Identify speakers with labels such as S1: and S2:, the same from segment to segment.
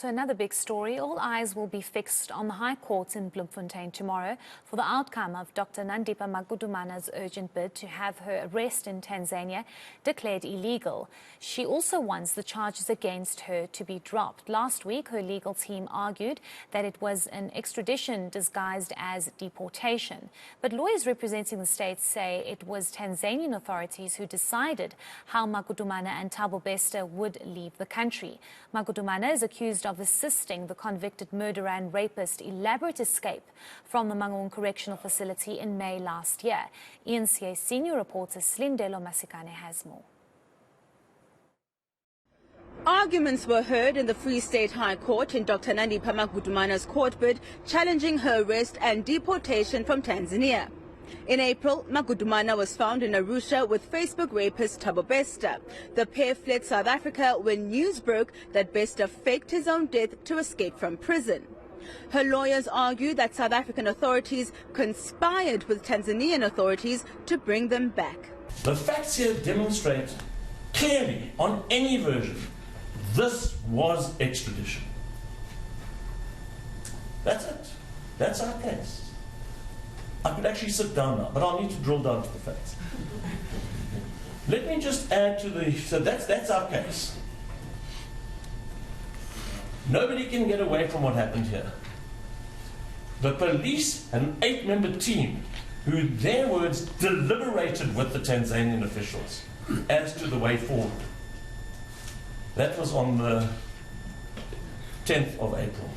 S1: So another big story, all eyes will be fixed on the High Court in Bloemfontein tomorrow for the outcome of Dr Nandipha Magudumana's urgent bid to have her arrest in Tanzania declared illegal. She also wants the charges against her to be dropped. Last week, her legal team argued that it was an extradition disguised as deportation. But lawyers representing the state say it was Tanzanian authorities who decided how Magudumana and Thabo Bester would leave the country. Magudumana is accused of assisting the convicted murderer and rapist elaborate escape from the Mangaung Correctional facility in May last year. eNCA senior reporter Silindelo Masikane has more.
S2: Arguments were heard in the Free State High Court in Dr Nandipha Magudumana's court bid challenging her arrest and deportation from Tanzania. In April, Magudumana was found in Arusha with Facebook rapist Thabo Bester. The pair fled South Africa when news broke that Bester faked his own death to escape from prison. Her lawyers argue that South African authorities conspired with Tanzanian authorities to bring them back.
S3: The facts here demonstrate clearly on any version this was extradition. That's it. That's our case. I could actually sit down now, but I'll need to drill down to the facts. Let me just add to the... So that's our case. Nobody can get away from what happened here. The police had an 8-member team who, in their words, deliberated with the Tanzanian officials as to the way forward. That was on the 10th of April.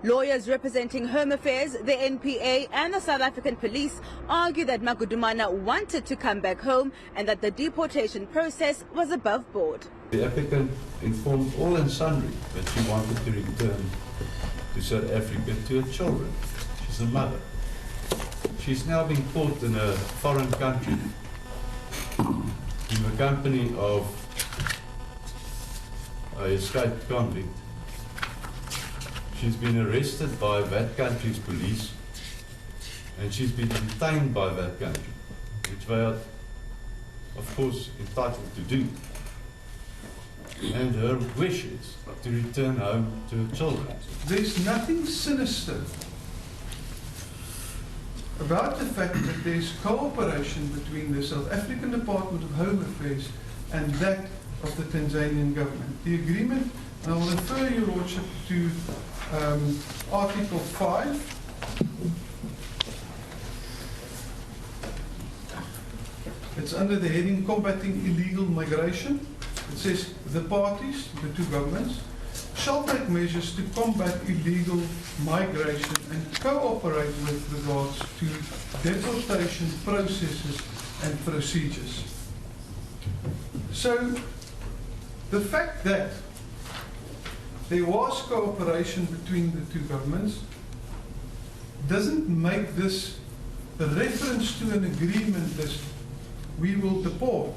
S2: Lawyers representing Home Affairs, the NPA and the South African police argue that Magudumana wanted to come back home and that the deportation process was above board.
S4: The applicant informed all and sundry that she wanted to return to South Africa to her children. She's a mother. She's now been caught in a foreign country in the company of an escaped convict. She's been arrested by that country's police and she's been detained by that country, which they are, of course, entitled to do. And her wish is to return home to her children.
S5: There's nothing sinister about the fact that there's cooperation between the South African Department of Home Affairs and that of the Tanzanian government. The agreement, and I'll refer your Lordship to Article 5. It's under the heading Combating Illegal Migration. It says the parties, the two governments, shall take measures to combat illegal migration and cooperate with regards to deportation processes and procedures. So the fact that there was cooperation between the two governments doesn't make this a reference to an agreement that we will deport.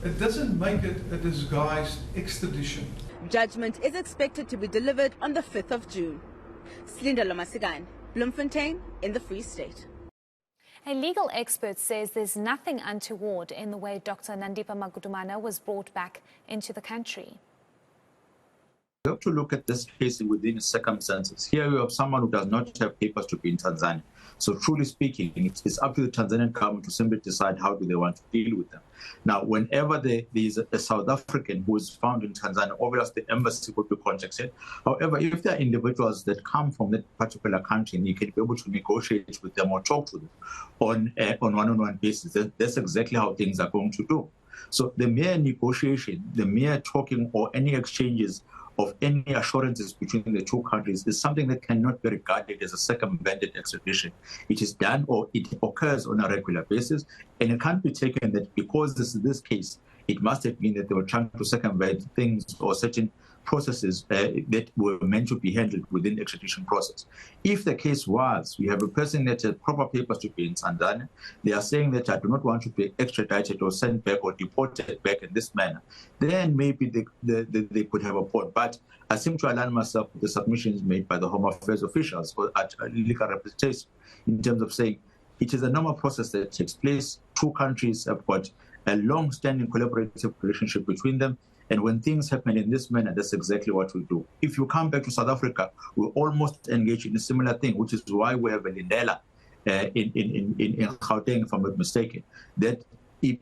S5: It doesn't make it a disguised extradition.
S2: Judgment is expected to be delivered on the 5th of June. Silindelo Masikane, Bloemfontein in the Free State.
S1: A legal expert says there's nothing untoward in the way Dr Nandipha Magudumana was brought back into the country.
S6: You have to look at this case within its circumstances. Here you have someone who does not have papers to be in Tanzania. So truly speaking, it's up to the Tanzanian government to simply decide how do they want to deal with them. Now, whenever there is a South African who is found in Tanzania, obviously the embassy would be contacted. However, if there are individuals that come from that particular country and you can be able to negotiate with them or talk to them on one-on-one basis, that's exactly how things are going to do. So the mere negotiation, the mere talking or any exchanges of any assurances between the two countries is something that cannot be regarded as a circumvented extradition. It is done or it occurs on a regular basis, and it can't be taken that because this is this case, it must have been that they were trying to circumvent things or certain processes that were meant to be handled within the extradition process. If the case was, we have a person that had proper papers to be in Tanzania, they are saying that I do not want to be extradited or sent back or deported back in this manner, then maybe they could have a point. But I seem to align myself with the submissions made by the Home Affairs officials or at legal representation in terms of saying it is a normal process that takes place. Two countries have got a long-standing collaborative relationship between them, And when things happen in this manner, that's exactly what we do. If you come back to South Africa, we almost engage in a similar thing, which is why we have a Lindela in Gauteng, if I'm not mistaken, that if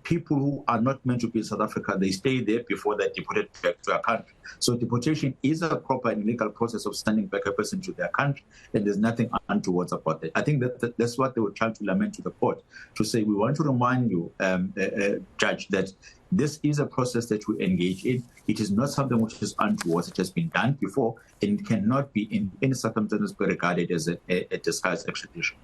S6: people who are not meant to be in South Africa, they stay there before they're deported back to our country. So deportation is a proper and legal process of sending back a person to their country, and there's nothing untoward about that. I think that's what they were trying to lament to the court, to say, we want to remind you, Judge, that this is a process that we engage in. It is not something which is untoward. It has been done before, and it cannot be in any circumstances be regarded as a disguised extradition.